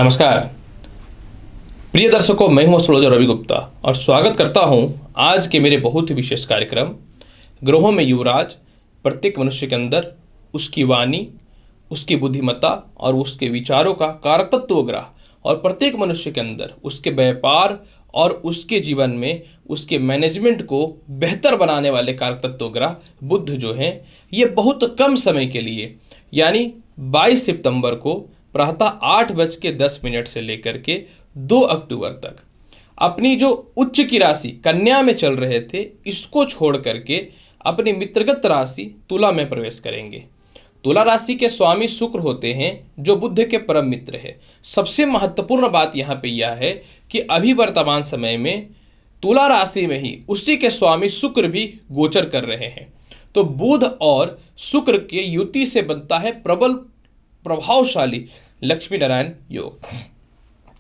नमस्कार प्रिय दर्शकों, मैं हूं एस्ट्रोलॉजर रवि गुप्ता और स्वागत करता हूं आज के मेरे बहुत ही विशेष कार्यक्रम ग्रहों में युवराज। प्रत्येक मनुष्य के अंदर उसकी वाणी, उसकी बुद्धिमत्ता और उसके विचारों का कारकत्व ग्रह, और प्रत्येक मनुष्य के अंदर उसके व्यापार और उसके जीवन में उसके मैनेजमेंट को बेहतर बनाने वाले कारकत्व ग्रह बुध जो हैं, ये बहुत कम समय के लिए यानी 22 सितंबर को प्रातः 8:10 से लेकर के 2 अक्टूबर तक अपनी जो उच्च की राशि कन्या में चल रहे थे, इसको छोड़ करके अपनी मित्रगत राशि तुला में प्रवेश करेंगे। तुला राशि के स्वामी शुक्र होते हैं, जो बुध के परम मित्र है। सबसे महत्वपूर्ण बात यहाँ पे यह है कि अभी वर्तमान समय में तुला राशि में ही उसी के स्वामी शुक्र भी गोचर कर रहे हैं। तो बुध और शुक्र के युति से बनता है प्रबल प्रभावशाली लक्ष्मी नारायण योग।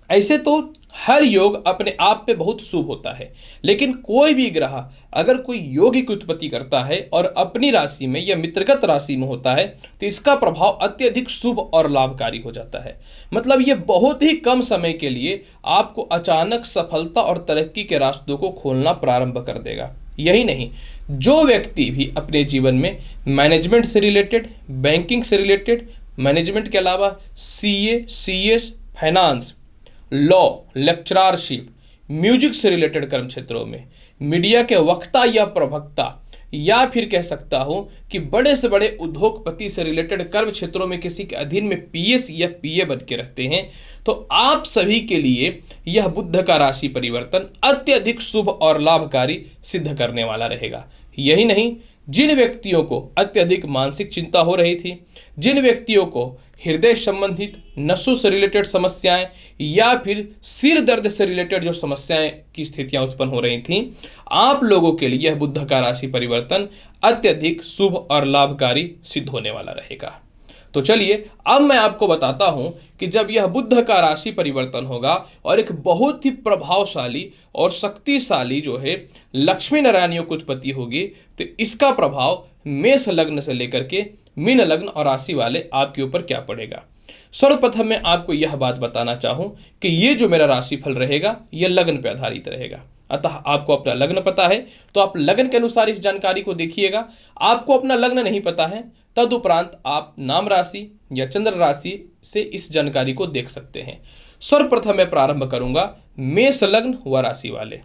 ऐसे तो हर योग अपने आप में बहुत शुभ होता है, लेकिन कोई भी ग्रह अगर कोई योग की उत्पत्ति करता है और अपनी राशि में या मित्रगत राशि में होता है, तो इसका प्रभाव अत्यधिक शुभ और लाभकारी हो जाता है। मतलब ये बहुत ही कम समय के लिए आपको अचानक सफलता और तरक्की के रास्तों को खोलना प्रारंभ कर देगा। यही नहीं, जो व्यक्ति भी अपने जीवन में मैनेजमेंट से रिलेटेड, बैंकिंग से रिलेटेड, मैनेजमेंट के अलावा CA, CS, finance, law, lecturership, music से रिलेटेड कर्म क्षेत्रों में मीडिया के वक्ता या प्रवक्ता, या फिर कह सकता हूं कि बड़े से बड़े उद्योगपति से रिलेटेड कर्म क्षेत्रों में किसी के अधीन में पीएस या पीए बन के रहते हैं, तो आप सभी के लिए यह बुध का राशि परिवर्तन अत्यधिक शुभ और लाभकारी सिद्ध करने वाला रहेगा। यही नहीं, जिन व्यक्तियों को अत्यधिक मानसिक चिंता हो रही थी, जिन व्यक्तियों को हृदय संबंधित, नसों से रिलेटेड समस्याएं या फिर सिर दर्द से रिलेटेड जो समस्याएं की स्थितियां उत्पन्न हो रही थीं, आप लोगों के लिए यह बुध का राशि परिवर्तन अत्यधिक शुभ और लाभकारी सिद्ध होने वाला रहेगा। तो चलिए अब मैं आपको बताता हूं कि जब यह बुध का राशि परिवर्तन होगा और एक बहुत ही प्रभावशाली और शक्तिशाली जो है लक्ष्मी नारायण योग की उत्पत्ति होगी, तो इसका प्रभाव मेष लग्न से लेकर के मीन लग्न और राशि वाले आपके ऊपर क्या पड़ेगा। सर्वप्रथम मैं आपको यह बात बताना चाहूं कि ये जो मेरा राशिफल रहेगा, यह लग्न पर आधारित रहेगा। अतः आपको अपना लग्न पता है तो आप लग्न के अनुसार इस जानकारी को देखिएगा। आपको अपना लग्न नहीं पता है, तदुपरांत आप नाम राशि या चंद्र राशि से इस जानकारी को देख सकते हैं। सर्वप्रथम मैं प्रारंभ करूंगा मेष लग्न व राशि वाले।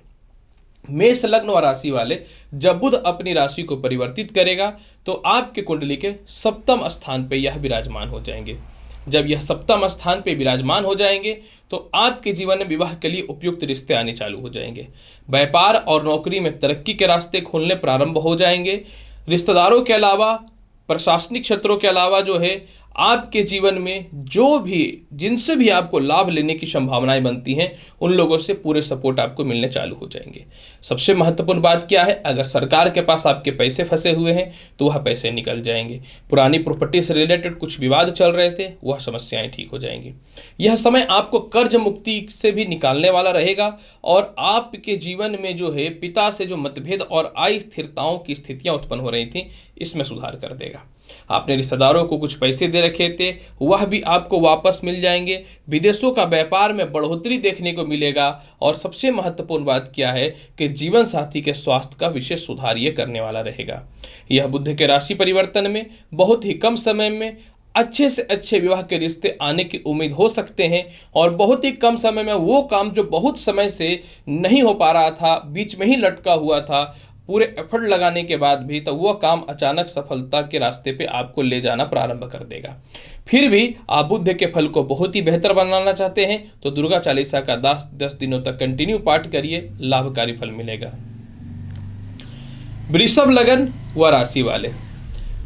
मेष लग्न व राशि वाले जब बुध अपनी राशि को परिवर्तित करेगा तो आपके कुंडली के सप्तम स्थान पे यह विराजमान हो जाएंगे। जब यह सप्तम स्थान पे विराजमान हो जाएंगे तो आपके जीवन में विवाह के लिए उपयुक्त रिश्ते आने चालू हो जाएंगे। व्यापार और नौकरी में तरक्की के रास्ते खोलने प्रारंभ हो जाएंगे। रिश्तेदारों के अलावा, प्रशासनिक क्षेत्रों के अलावा जो है आपके जीवन में जो भी जिनसे भी आपको लाभ लेने की संभावनाएं बनती हैं, उन लोगों से पूरे सपोर्ट आपको मिलने चालू हो जाएंगे। सबसे महत्वपूर्ण बात क्या है, अगर सरकार के पास आपके पैसे फंसे हुए हैं तो वह पैसे निकल जाएंगे। पुरानी प्रॉपर्टी से रिलेटेड कुछ विवाद चल रहे थे, वह समस्याएं ठीक हो जाएंगी। यह समय आपको कर्ज मुक्ति से भी निकालने वाला रहेगा और आपके जीवन में जो है पिता से जो मतभेद और अस्थिरताओं की स्थितियां उत्पन्न हो रही थी, इसमें सुधार कर देगा। आपने रिश्तेदारों को कुछ पैसे दे रखे थे, वह भी आपको वापस मिल जाएंगे। विदेशों का व्यापार में बढ़ोतरी देखने को मिलेगा। और सबसे महत्वपूर्ण बात क्या है कि जीवन साथी के स्वास्थ्य का विशेष सुधार ये करने वाला रहेगा। यह बुध के राशि परिवर्तन में बहुत ही कम समय में अच्छे से अच्छे विवाह के रिश्ते आने की उम्मीद हो सकते हैं, और बहुत ही कम समय में वो काम जो बहुत समय से नहीं हो पा रहा था, बीच में ही लटका हुआ था, पूरे एफर्ट लगाने के बाद भी, तो वह काम अचानक सफलता के रास्ते पे आपको ले जाना प्रारंभ कर देगा। फिर भी आप बुध के फल को बहुत ही बेहतर बनाना चाहते हैं तो दुर्गा चालीसा का 10 दिनों तक कंटिन्यू पाठ करिए, लाभकारी फल मिलेगा। वृषभ लग्न व राशि वाले,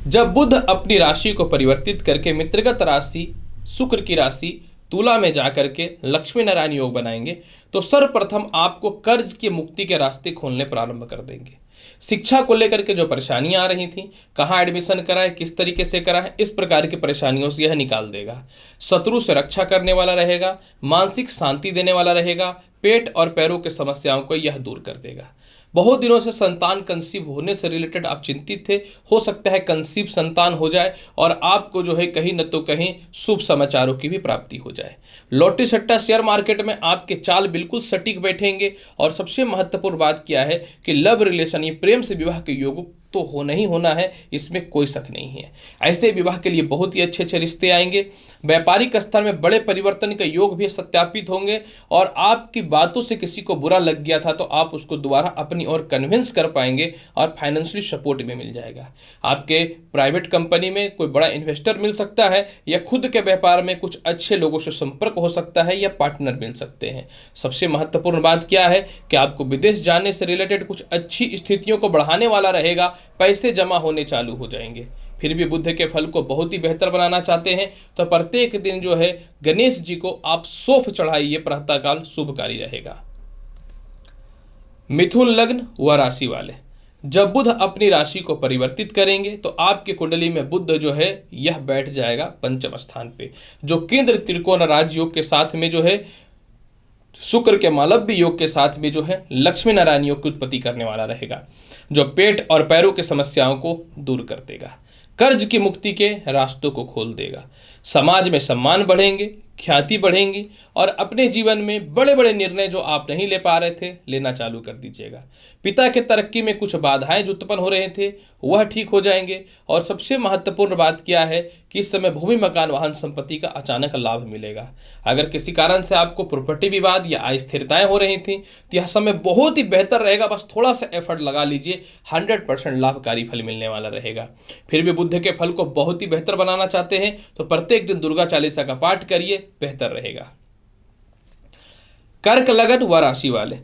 जब बुध अपनी राशि को परिवर्तित करके मित्रगत राशि शुक्र की राशि तुला में जाकर के लक्ष्मी नारायण योग बनाएंगे, तो सर्वप्रथम आपको कर्ज की मुक्ति के रास्ते खोलने प्रारंभ कर देंगे। शिक्षा को लेकर के जो परेशानियां आ रही थी, कहाँ एडमिशन कराएं, किस तरीके से कराएं, इस प्रकार की परेशानियों से यह निकाल देगा। शत्रु से रक्षा करने वाला रहेगा, मानसिक शांति देने वाला रहेगा, पेट और पैरों की समस्याओं को यह दूर कर देगा। बहुत दिनों से संतान कंसीव होने से रिलेटेड आप चिंतित थे, हो सकता है कंसीव संतान हो जाए और आपको जो है कहीं न तो कहीं शुभ समाचारों की भी प्राप्ति हो जाए। लॉटरी सट्टा शेयर मार्केट में आपके चाल बिल्कुल सटीक बैठेंगे। और सबसे महत्वपूर्ण बात क्या है कि लव रिलेशन, ये प्रेम से विवाह के योग तो होना ही होना है, इसमें कोई शक नहीं है। ऐसे विवाह के लिए बहुत ही अच्छे अच्छे रिश्ते आएंगे। व्यापारिक स्तर में बड़े परिवर्तन के योग भी सत्यापित होंगे और आपकी बातों से किसी को बुरा लग गया था तो आप उसको दोबारा अपनी ओर कन्विंस कर पाएंगे और फाइनेंशियली सपोर्ट भी मिल जाएगा। आपके प्राइवेट कंपनी में कोई बड़ा इन्वेस्टर मिल सकता है या खुद के व्यापार में कुछ अच्छे लोगों से संपर्क हो सकता है या पार्टनर मिल सकते हैं। सबसे महत्वपूर्ण बात क्या है कि आपको विदेश जाने से रिलेटेड कुछ अच्छी स्थितियों को बढ़ाने वाला रहेगा, पैसे जमा होने चालू हो जाएंगे। फिर भी बुध के फल को बहुत ही बेहतर बनाना चाहते हैं तो प्रत्येक दिन जो है गणेश जी को आप सौंफ चढ़ाइए, प्रातःकाल शुभकारी रहेगा। मिथुन लग्न व राशि वाले, जब बुध अपनी राशि को परिवर्तित करेंगे तो आपकी कुंडली में बुध जो है यह बैठ जाएगा पंचम स्थान पे, जो केंद्र त्रिकोण राजयोग के साथ में जो है शुक्र के मालव्य योग के साथ में जो है लक्ष्मी नारायण योग की उत्पत्ति करने वाला रहेगा, जो पेट और पैरों की समस्याओं को दूर कर देगा, कर्ज की मुक्ति के रास्तों को खोल देगा। समाज में सम्मान बढ़ेंगे, ख्याति बढ़ेंगी और अपने जीवन में बड़े बड़े निर्णय जो आप नहीं ले पा रहे थे लेना चालू कर दीजिएगा। पिता के तरक्की में कुछ बाधाएं जो उत्पन्न हो रहे थे वह ठीक हो जाएंगे। और सबसे महत्वपूर्ण बात क्या है कि इस समय भूमि, मकान, वाहन, संपत्ति का अचानक लाभ मिलेगा। अगर किसी कारण से आपको प्रॉपर्टी विवाद या अस्थिरताएं हो रही थी तो यह समय बहुत ही बेहतर रहेगा, बस थोड़ा सा एफर्ट लगा लीजिए, 100% लाभकारी फल मिलने वाला रहेगा। फिर भी बुध के फल को बहुत ही बेहतर बनाना चाहते हैं तो प्रत्येक दिन दुर्गा चालीसा का पाठ करिए, बेहतर रहेगा। कर्क लगन व राशि वाले,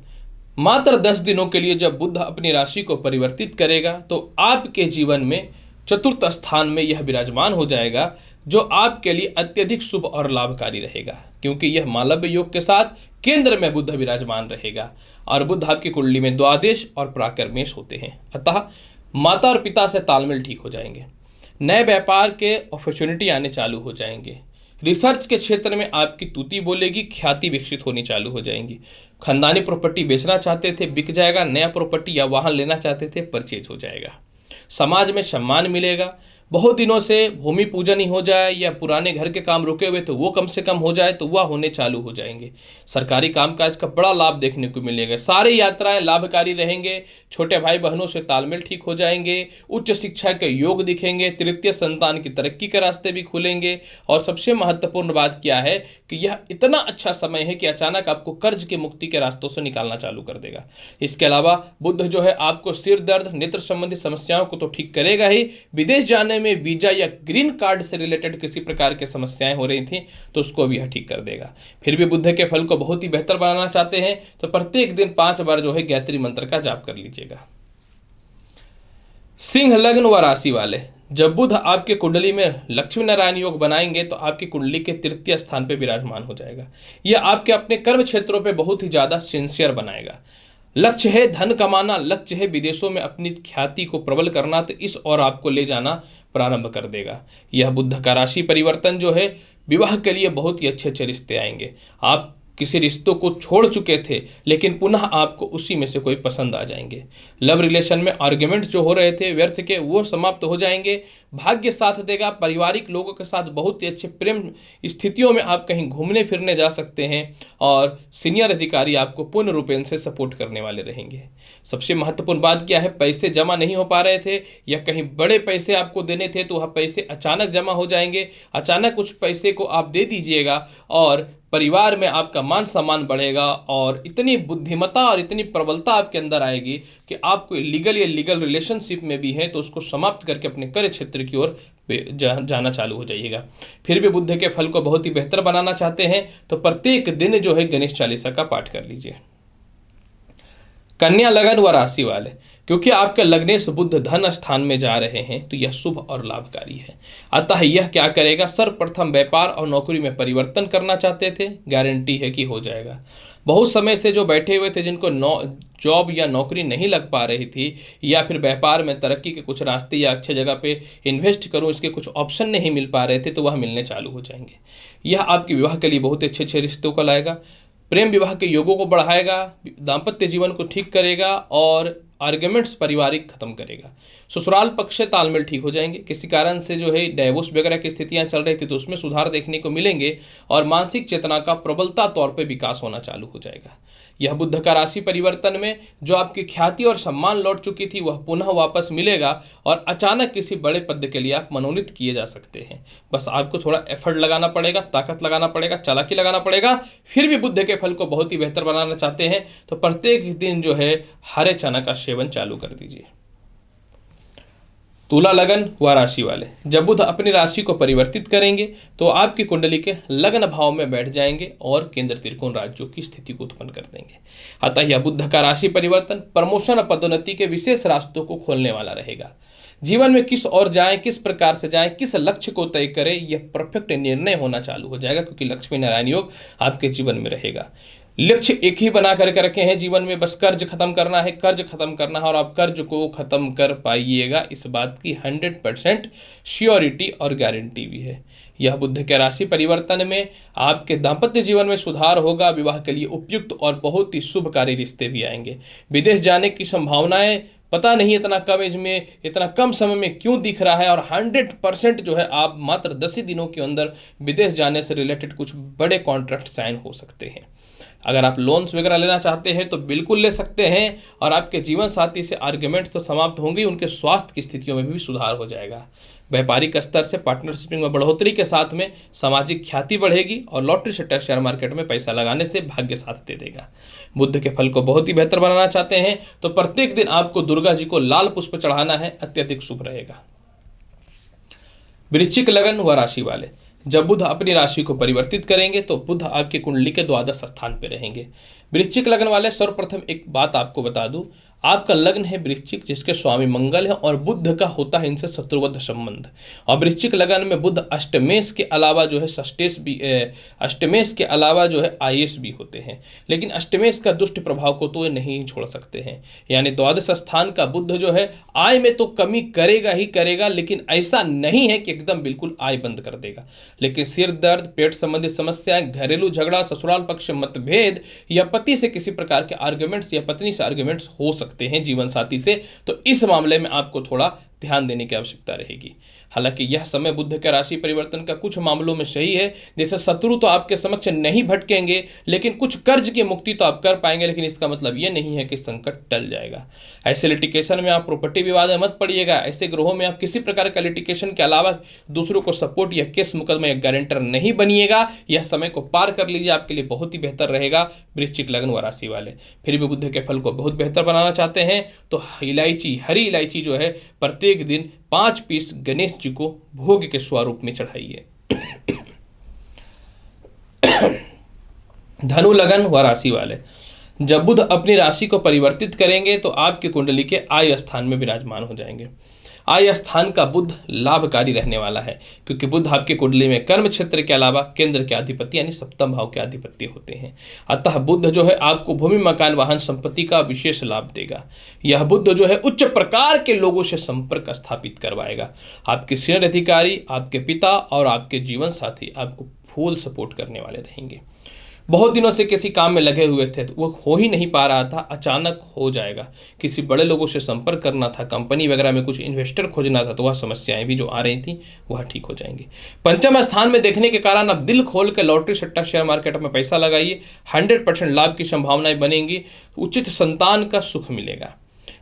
मात्र 10 दिनों के लिए जब बुध अपनी राशि को परिवर्तित करेगा तो आपके जीवन में चतुर्थ स्थान में यह विराजमान हो जाएगा, जो आपके लिए अत्यधिक शुभ और लाभकारी रहेगा, क्योंकि यह मालव्य योग के साथ केंद्र में बुध विराजमान रहेगा और बुध आपकी कुंडली में द्वादश और पराक्रमेश होते हैं। अतः माता और पिता से तालमेल ठीक हो जाएंगे, नए व्यापार के अपॉर्चुनिटी आने चालू हो जाएंगे, रिसर्च के क्षेत्र में आपकी तूती बोलेगी, ख्याति विकसित होनी चालू हो जाएंगी। खानदानी प्रॉपर्टी बेचना चाहते थे बिक जाएगा, नया प्रॉपर्टी या वाहन लेना चाहते थे परचेज हो जाएगा। समाज में सम्मान मिलेगा, बहुत दिनों से भूमि पूजन ही हो जाए या पुराने घर के काम रुके हुए तो वो कम से कम हो जाए तो वह होने चालू हो जाएंगे। सरकारी कामकाज का बड़ा लाभ देखने को मिलेगा, सारी यात्राएं लाभकारी रहेंगे, छोटे भाई बहनों से तालमेल ठीक हो जाएंगे, उच्च शिक्षा के योग दिखेंगे, तृतीय संतान की तरक्की के रास्ते भी खुलेंगे। और सबसे महत्वपूर्ण बात क्या है कि यह इतना अच्छा समय है कि अचानक आपको कर्ज की मुक्ति के रास्तों से निकालना चालू कर देगा। इसके अलावा बुध जो है आपको सिर दर्द, नेत्र संबंधी समस्याओं को तो ठीक करेगा ही, विदेश जाने में वीजा या ग्रीन कार्ड से रिलेटेड किसी प्रकार की समस्याएं हो रही थी तो उसको भी यह ठीक कर देगा। फिर भी बुध के फल को बहुत ही बेहतर बनाना चाहते हैं तो प्रत्येक दिन 5 बार जो है गायत्री मंत्र का जाप कर लीजिएगा। सिंह लग्न व राशि वाले, जब बुध आपके कुंडली में लक्ष्मी नारायण योग बनाएंगे तो आपकी कुंडली के तृतीय स्थान पर विराजमान हो जाएगा। यह आपके अपने कर्म क्षेत्रों पर बहुत ही ज्यादा सिंसियर बनाएगा। लक्ष्य है धन कमाना, लक्ष्य है विदेशों में अपनी ख्याति को प्रबल करना, तो इस ओर आपको ले जाना प्रारंभ कर देगा। यह बुध का राशि परिवर्तन जो है विवाह के लिए बहुत ही अच्छे अच्छे रिश्ते आएंगे। आप किसी रिश्तों को छोड़ चुके थे लेकिन पुनः आपको उसी में से कोई पसंद आ जाएंगे। लव रिलेशन में आर्ग्यूमेंट जो हो रहे थे व्यर्थ के वो समाप्त हो जाएंगे। भाग्य साथ देगा, पारिवारिक लोगों के साथ बहुत ही अच्छे प्रेम स्थितियों में आप कहीं घूमने फिरने जा सकते हैं और सीनियर अधिकारी आपको पूर्ण रूपेण से सपोर्ट करने वाले रहेंगे। सबसे महत्वपूर्ण बात क्या है, पैसे जमा नहीं हो पा रहे थे या कहीं बड़े पैसे आपको देने थे तो वह पैसे अचानक जमा हो जाएंगे। अचानक उस पैसे को आप दे दीजिएगा और परिवार में आपका मान सम्मान बढ़ेगा और इतनी बुद्धिमत्ता और इतनी प्रबलता आपके अंदर आएगी कि आपको लीगल या लीगल रिलेशनशिप में भी है तो उसको समाप्त करके अपने कार्य क्षेत्र की ओर जाना चालू हो जाइएगा। फिर भी बुध के फल को बहुत ही बेहतर बनाना चाहते हैं तो प्रत्येक दिन जो है गणेश चालीसा का पाठ कर लीजिए। कन्या लगन व राशि वाले, क्योंकि आपके लग्नेश बुध धन स्थान में जा रहे हैं तो यह शुभ और लाभकारी है। अतः यह क्या करेगा, सर्वप्रथम व्यापार और नौकरी में परिवर्तन करना चाहते थे, गारंटी है कि हो जाएगा। बहुत समय से जो बैठे हुए थे जिनको जॉब या नौकरी नहीं लग पा रही थी या फिर व्यापार में तरक्की के कुछ रास्ते या अच्छे जगह पे इन्वेस्ट करूं इसके कुछ ऑप्शन नहीं मिल पा रहे थे तो वह मिलने चालू हो जाएंगे। यह आपके विवाह के लिए बहुत अच्छे अच्छे रिश्तों को लाएगा, प्रेम विवाह के योगों को बढ़ाएगा, दाम्पत्य जीवन को ठीक करेगा और आर्ग्यूमेंट्स पारिवारिक खत्म करेगा। ससुराल पक्ष से तालमेल ठीक हो जाएंगे। किसी कारण से जो है डाइवोर्स वगैरह की स्थितियां चल रही थी तो उसमें सुधार देखने को मिलेंगे और मानसिक चेतना का प्रबलता तौर पे विकास होना चालू हो जाएगा। यह बुध का राशि परिवर्तन में जो आपकी ख्याति और सम्मान लौट चुकी थी वह पुनः वापस मिलेगा और अचानक किसी बड़े पद के लिए आप मनोनीत किए जा सकते हैं। बस आपको थोड़ा एफर्ट लगाना पड़ेगा, ताकत लगाना पड़ेगा, चालाकी लगाना पड़ेगा। फिर भी बुध के फल को बहुत ही बेहतर बनाना चाहते हैं तो प्रत्येक दिन जो है हरे चना का सेवन चालू कर दीजिए। तुला लगन व राशि वाले, जब बुध अपनी राशि को परिवर्तित करेंगे तो आपकी कुंडली के लग्न भाव में बैठ जाएंगे और केंद्र त्रिकोण राज्यों की स्थिति को उत्पन्न कर देंगे। अतः यह बुध का राशि परिवर्तन प्रमोशन और पदोन्नति के विशेष रास्तों को खोलने वाला रहेगा। जीवन में किस ओर जाएं, किस प्रकार से जाएं, किस लक्ष्य को तय करें, यह परफेक्ट निर्णय होना चालू हो जाएगा क्योंकि लक्ष्मी नारायण योग आपके जीवन में रहेगा। लक्ष्य एक ही बना करके रखे हैं जीवन में, बस कर्ज खत्म करना है, कर्ज खत्म करना है और आप कर्ज को खत्म कर पाइएगा, इस बात की 100% श्योरिटी और गारंटी भी है। यह बुध के राशि परिवर्तन में आपके दाम्पत्य जीवन में सुधार होगा। विवाह के लिए उपयुक्त और बहुत ही शुभकारी रिश्ते भी आएंगे। विदेश जाने की संभावनाएं पता नहीं इतना कम एज में, इतना कम समय में क्यों दिख रहा है और 100% जो है आप मात्र 10 ही दिनों के अंदर विदेश जाने से रिलेटेड कुछ बड़े कॉन्ट्रैक्ट साइन हो सकते हैं। अगर आप लोन्स वगैरह लेना चाहते हैं तो बिल्कुल ले सकते हैं और आपके जीवन साथी से आर्ग्यूमेंट्स तो समाप्त होंगे, उनके स्वास्थ्य की स्थितियों में भी सुधार हो जाएगा। व्यापारिक स्तर से पार्टनरशिप में बढ़ोतरी के साथ में सामाजिक ख्याति बढ़ेगी और लॉटरी सट्टा शेयर मार्केट में पैसा लगाने से भाग्य साथ दे देगा। बुध के फल को बहुत ही बेहतर बनाना चाहते हैं तो प्रत्येक दिन आपको दुर्गा जी को लाल पुष्प चढ़ाना है, अत्यधिक शुभ रहेगा। वृश्चिक लगन व राशि वाले, जब बुध अपनी राशि को परिवर्तित करेंगे तो बुध आपकी कुंडली के द्वादश स्थान पर रहेंगे। वृश्चिक लगन वाले, सर्वप्रथम एक बात आपको बता दूं, आपका लग्न है वृश्चिक जिसके स्वामी मंगल है और बुध का होता है इनसे शत्रुबद्ध संबंध। और वृश्चिक लगन में बुध अष्टमेश के अलावा जो है षष्टेश भी, अष्टमेश के अलावा जो है आयेश भी होते हैं, लेकिन अष्टमेश का दुष्ट प्रभाव को तो नहीं छोड़ सकते हैं। यानी द्वादश स्थान का बुध जो है आय में तो कमी करेगा ही करेगा, लेकिन ऐसा नहीं है कि एकदम बिल्कुल आय बंद कर देगा। लेकिन सिर दर्द, पेट संबंधित समस्याएं, घरेलू झगड़ा, ससुराल पक्ष मतभेद या पति से किसी प्रकार के आर्ग्यूमेंट्स या पत्नी से आर्ग्यूमेंट्स हो सकते हैं जीवन साथी से, तो इस मामले में आपको थोड़ा ध्यान देने की आवश्यकता रहेगी। हालांकि यह समय बुध के राशि परिवर्तन का कुछ मामलों में सही है, जैसे शत्रु तो आपके समक्ष नहीं भटकेंगे, लेकिन कुछ कर्ज की मुक्ति तो आप कर पाएंगे, लेकिन इसका मतलब यह नहीं है कि संकट टल जाएगा। ऐसे लिटिगेशन में आप प्रॉपर्टी विवाद में मत पड़िएगा। ऐसे ग्रहों में आप किसी प्रकार का लिटिगेशन के अलावा दूसरों को सपोर्ट या केस मुकदमा या गारंटर नहीं बनिएगा। यह समय को पार कर लीजिए, आपके लिए बहुत ही बेहतर रहेगा वृश्चिक लग्न व राशि वाले। फिर भी बुध के फल को बहुत बेहतर बनाना चाहते हैं तो इलायची, हरी इलायची जो है प्रत्येक दिन 5 पीस गणेश जी को भोग के स्वरूप में चढ़ाइए। धनु लगन व राशि वाले, जब बुध अपनी राशि को परिवर्तित करेंगे तो आपकी कुंडली के आय स्थान में विराजमान हो जाएंगे। आय स्थान का बुध लाभकारी रहने वाला है क्योंकि बुध आपकी कुंडली में कर्म क्षेत्र के अलावा केंद्र के अधिपति यानी सप्तम भाव के अधिपति होते हैं। अतः बुध जो है आपको भूमि, मकान, वाहन, संपत्ति का विशेष लाभ देगा। यह बुध जो है उच्च प्रकार के लोगों से संपर्क स्थापित करवाएगा। आपके सीनियर अधिकारी, आपके पिता और आपके जीवन साथी आपको फुल सपोर्ट करने वाले रहेंगे। बहुत दिनों से किसी काम में लगे हुए थे तो वो हो ही नहीं पा रहा था, अचानक हो जाएगा। किसी बड़े लोगों से संपर्क करना था, कंपनी वगैरह में कुछ इन्वेस्टर खोजना था, तो वह समस्याएं भी जो आ रही थी वह ठीक हो जाएंगी। पंचम स्थान में देखने के कारण अब दिल खोल के लॉटरी सट्टा शेयर मार्केट में पैसा लगाइए, 100% लाभ की संभावनाएं बनेंगी। उचित संतान का सुख मिलेगा।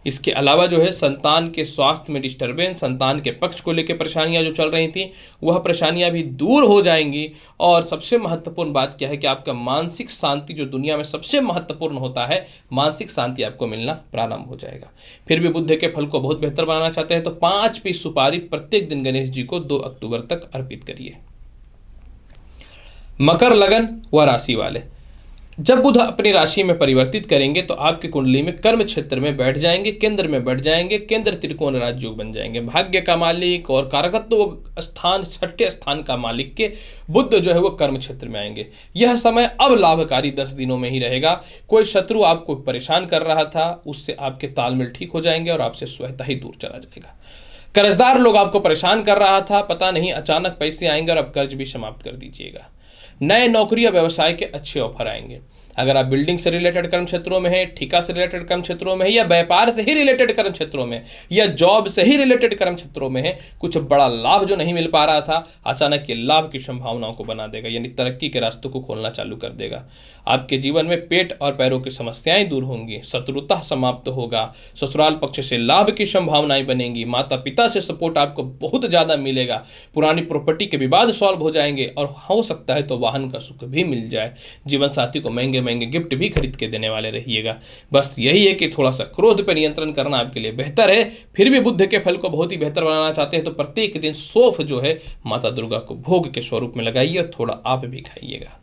इसके अलावा जो है संतान के स्वास्थ्य में डिस्टर्बेंस, संतान के पक्ष को लेकर परेशानियां जो चल रही थी वह परेशानियां भी दूर हो जाएंगी। और सबसे महत्वपूर्ण बात क्या है कि आपका मानसिक शांति, जो दुनिया में सबसे महत्वपूर्ण होता है, मानसिक शांति आपको मिलना प्रारंभ हो जाएगा। फिर भी बुध के फल को बहुत बेहतर बनाना चाहते हैं तो 5 पीस सुपारी प्रत्येक दिन गणेश जी को 2 अक्टूबर तक अर्पित करिए। मकर लगन व राशि वाले, जब बुध अपनी राशि में परिवर्तित करेंगे तो आपकी कुंडली में कर्म क्षेत्र में बैठ जाएंगे, केंद्र में बैठ जाएंगे, केंद्र त्रिकोण राजयोग बन जाएंगे। भाग्य का मालिक और कारकत्व स्थान, 6ठे स्थान का मालिक के बुध जो है वो कर्म क्षेत्र में आएंगे। यह समय अब लाभकारी 10 दिनों में ही रहेगा। कोई शत्रु आपको परेशान कर रहा था उससे आपके तालमेल ठीक हो जाएंगे और आपसे स्वतः ही दूर चला जाएगा। कर्जदार लोग आपको परेशान कर रहा था, पता नहीं अचानक पैसे आएंगे और अब कर्ज भी समाप्त कर दीजिएगा। नए नौकरी या व्यवसाय के अच्छे ऑफर आएंगे। अगर आप बिल्डिंग से रिलेटेड कर्म क्षेत्रों में हैं, ठेका से रिलेटेड कर्म क्षेत्रों में है, या व्यापार से ही रिलेटेड कर्म क्षेत्रों में, या जॉब से ही रिलेटेड कर्म क्षेत्रों में है, कुछ बड़ा लाभ जो नहीं मिल पा रहा था, अचानक ये लाभ की संभावनाओं को बना देगा, यानी तरक्की के रास्तों को खोलना चालू कर देगा। आपके जीवन में पेट और पैरों की समस्याएं दूर होंगी, शत्रुता समाप्त होगा, ससुराल पक्ष से लाभ की संभावनाएं बनेंगी, माता पिता से सपोर्ट आपको बहुत ज्यादा मिलेगा, पुरानी प्रॉपर्टी के विवाद सॉल्व हो जाएंगे, और हो सकता है तो वाहन का सुख भी मिल जाए। जीवन साथी को महंगे महंगे गिफ्ट भी खरीद के देने वाले रहिएगा। बस यही है कि थोड़ा सा क्रोध पर नियंत्रण करना आपके लिए बेहतर है। फिर भी बुद्ध के फल को बहुत ही बेहतर बनाना चाहते हैं तो प्रत्येक दिन सौंफ जो है माता दुर्गा को भोग के स्वरूप में लगाइए और थोड़ा आप भी खाइएगा।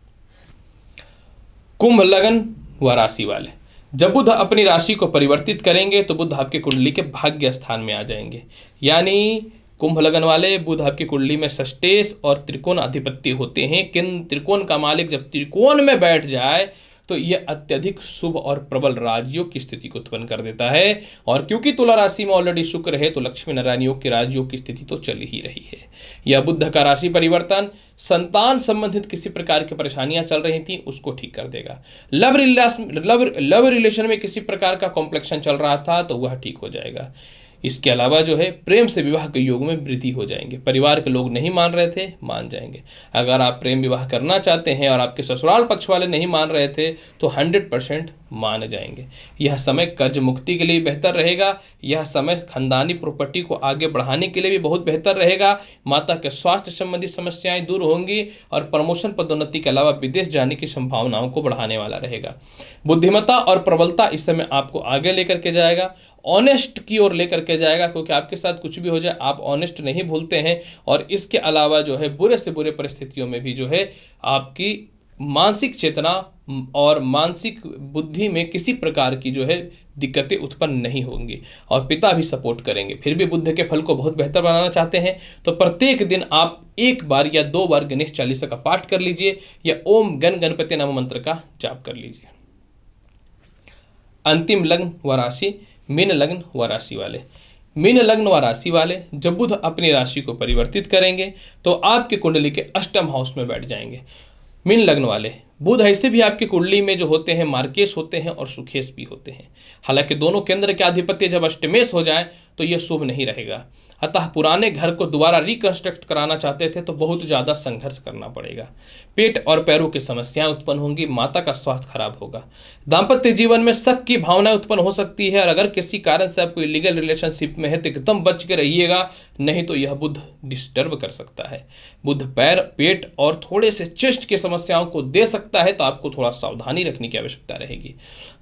कुंभ लग्न व राशि वाले, जब बुध अपनी राशि को परिवर्तित करेंगे तो बुध आपके कुंडली के भाग्य स्थान में आ जाएंगे। यानी कुंभ लग्न वाले, बुध आपकी कुंडली में षष्ठेश और त्रिकोण अधिपति होते हैं। किन त्रिकोण का मालिक जब त्रिकोण में बैठ जाए तो यह अत्यधिक शुभ और प्रबल राजयोग की स्थिति को उत्पन्न कर देता है। और क्योंकि तुला राशि में ऑलरेडी शुक्र है तो लक्ष्मी नारायण योग की राजयोग की स्थिति तो चल ही रही है। यह बुध का राशि परिवर्तन संतान संबंधित किसी प्रकार की परेशानियां चल रही थी उसको ठीक कर देगा। लव रिलेशन में किसी प्रकार का कॉम्प्लेक्शन चल रहा था तो वह ठीक हो जाएगा। इसके अलावा जो है प्रेम से विवाह के योग में वृद्धि हो जाएंगे। परिवार के लोग नहीं मान रहे थे, मान जाएंगे। अगर आप प्रेम विवाह करना चाहते हैं और आपके ससुराल पक्ष वाले नहीं मान रहे थे तो 100% मान जाएंगे। यह समय कर्ज मुक्ति के लिए बेहतर रहेगा। यह समय खानदानी प्रॉपर्टी को आगे बढ़ाने के लिए भी बहुत बेहतर रहेगा। माता के स्वास्थ्य संबंधी समस्याएं दूर होंगी और प्रमोशन पदोन्नति के अलावा विदेश जाने की संभावनाओं को बढ़ाने वाला रहेगा। बुद्धिमत्ता और प्रबलता इस समय आपको आगे लेकर के जाएगा, ऑनेस्ट की ओर लेकर के जाएगा, क्योंकि आपके साथ कुछ भी हो जाए आप ऑनेस्ट नहीं भूलते हैं। और इसके अलावा जो है बुरे से बुरे परिस्थितियों में भी जो है आपकी मानसिक चेतना और मानसिक बुद्धि में किसी प्रकार की जो है दिक्कतें उत्पन्न नहीं होंगी और पिता भी सपोर्ट करेंगे। फिर भी बुद्ध के फल को बहुत बेहतर बनाना चाहते हैं तो प्रत्येक दिन आप 1 बार या 2 बार गणेश चालीसा का पाठ कर लीजिए या ओम गण गणपति नमः मंत्र का जाप कर लीजिए। अंतिम लग्न व राशि मीन लग्न व राशि वाले, मीन लग्न व राशि वाले जब बुध अपनी राशि को परिवर्तित करेंगे तो आपके कुंडली के अष्टम हाउस में बैठ जाएंगे। मीन लग्न वाले, बुध ऐसे भी आपकी कुंडली में जो होते हैं मार्केश होते हैं और सुखेश भी होते हैं। हालांकि दोनों केंद्र के आधिपत्य जब अष्टमेश हो जाए तो यह शुभ नहीं रहेगा। अतः पुराने घर को दोबारा रिकंस्ट्रक्ट कराना चाहते थे तो बहुत ज़्यादा संघर्ष करना पड़ेगा। पेट और पैरों की समस्याएं उत्पन्न होंगी, माता का स्वास्थ्य खराब होगा। दाम्पत्य जीवन में शक की भावना उत्पन्न हो सकती है और अगर किसी कारण से आप कोई लीगल रिलेशनशिप में है तो एकदम बच के रहिएगा, नहीं तो यह बुध डिस्टर्ब कर सकता है। बुध पैर, पेट और थोड़े से चेस्ट की समस्याओं को दे सकता है तो आपको थोड़ा सावधानी रखने की आवश्यकता रहेगी।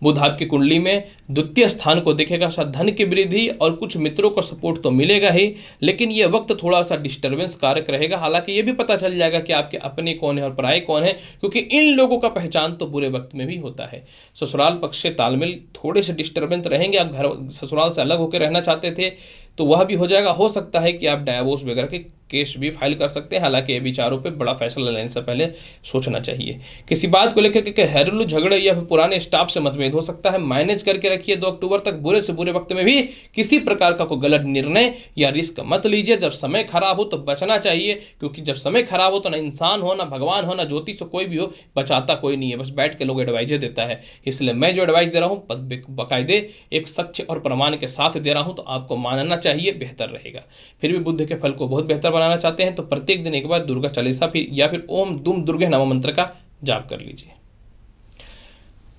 बुध आपकी कुंडली में द्वितीय स्थान को देखेगा, शायद धन की वृद्धि और कुछ मित्रों का सपोर्ट तो मिलेगा ही, लेकिन यह वक्त थोड़ा सा डिस्टर्बेंस कारक रहेगा। हालांकि यह भी पता चल जाएगा कि आपके अपने कौन है और पराये कौन है, क्योंकि इन लोगों का पहचान तो बुरे वक्त में भी होता है। ससुराल पक्ष से तालमेल थोड़े से डिस्टर्बेंस रहेंगे। आप घर ससुराल से अलग होकर रहना चाहते थे तो वह भी हो जाएगा। हो सकता है कि आप डाइवोर्स वगैरह के केस भी फाइल कर सकते हैं। हालांकि ये विचारों पे बड़ा फैसला लेने से पहले सोचना चाहिए। किसी बात को लेकर के घरेलू झगड़े या फिर पुराने स्टाफ से मतभेद हो सकता है, मैनेज करके रखिए। 2 अक्टूबर तक बुरे से बुरे वक्त में भी किसी प्रकार का कोई गलत निर्णय या रिस्क मत लीजिए। जब समय खराब हो तो बचना चाहिए, क्योंकि जब समय खराब हो तो ना इंसान हो, ना भगवान हो, ना ज्योतिष कोई भी हो, बचाता कोई नहीं है, बस बैठ के लोग एडवाइजर देता है। इसलिए मैं जो एडवाइस दे रहा हूँ बाकायदे एक सच्चे और प्रमाण के साथ दे रहा हूँ, तो आपको मानना चाहिए, बेहतर रहेगा। फिर भी बुद्ध के फल को बहुत बेहतर बनाना चाहते हैं तो प्रत्येक दिन 1 बार दुर्गा चालीसा या फिर ओम दुम दुर्गे नमः मंत्र का जाप कर लीजिए।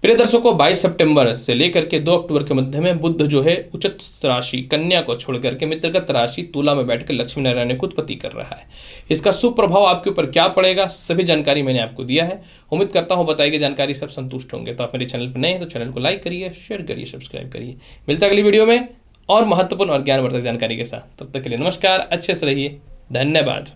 प्रिय दर्शकों, 22 सितंबर से लेकर के 2 अक्टूबर के मध्य में बुध जो है उच्च राशि कन्या को छोड़कर के मित्रगत राशि तुला में बैठकर लक्ष्मी नारायण को उत्पत्ति कर रहा है। इसका शुभ प्रभाव आपके ऊपर क्या पड़ेगा, सभी जानकारी मैंने आपको दिया है। उम्मीद करता हूं बताई गई जानकारी सब संतुष्ट होंगे। तो आप मेरे चैनल पर नए हैं तो चैनल को लाइक करिए, शेयर करिए, सब्सक्राइब करिए। मिलता है अगली वीडियो में और महत्वपूर्ण और ज्ञानवर्धक जानकारी के साथ। तब तक के लिए नमस्कार, अच्छे से रहिए, धन्यवाद।